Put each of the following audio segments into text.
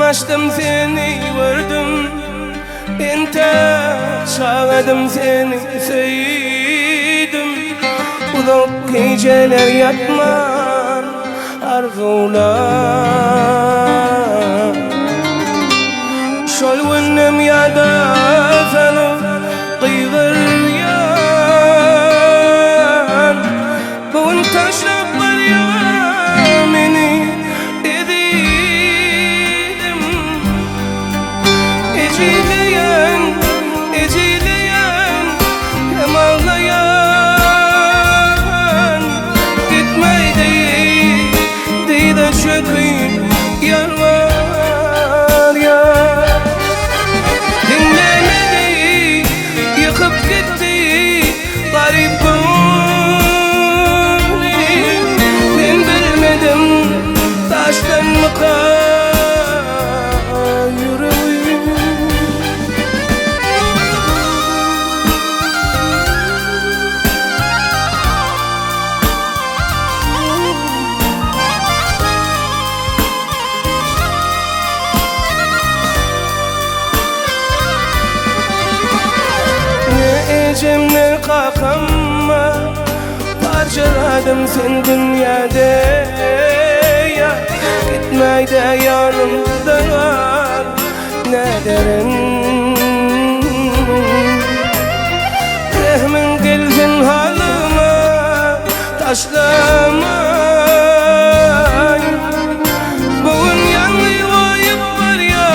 açtım seni gördüm, ente çağladım seni sevdim. Uzak geceler yatman arzular, şol günüm yada seni kıygıryan. Bugün taşlap var ya meni edim, ecileyen hem ağlayan. Gitmeydi de çöküp yalvar ya. Dinlemedi, yıkıp gitti garip gönlüm. Ben bilmedim taştan mı yüreğim. Ne kakamma parçaladım sen dünyada ya. Gitmeyde yanımda ne derim, rehmin gelsin halıma taşlama. Bugün yanlıyım var ya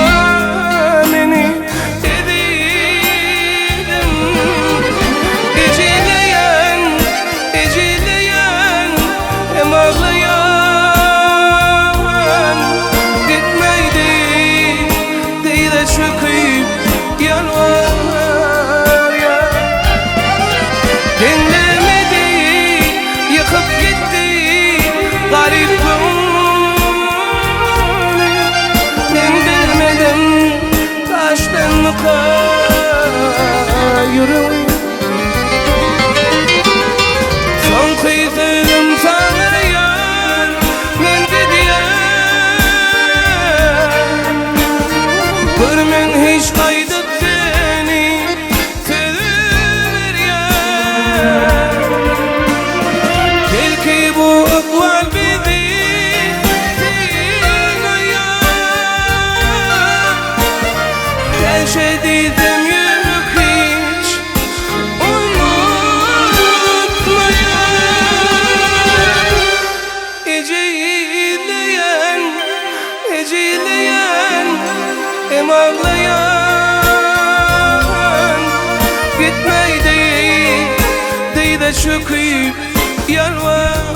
beni edim, ecileyen hem ağlayan. Gitmeydi de çöküp yalvar ya. Dinlemedi, yıkıp gitti garip gönlüm. Ben bilmedim taştan mı yüreğim. Son kıydım sana yar men gidiyen. Görmen hiç kaydık seni sever ya. Belki bu ıkbal bizi sinaya. Ben şey dedim yok hiç unutmaya. Ecileyen hem ağlayan. Gitmeydi de çöküp yalvar.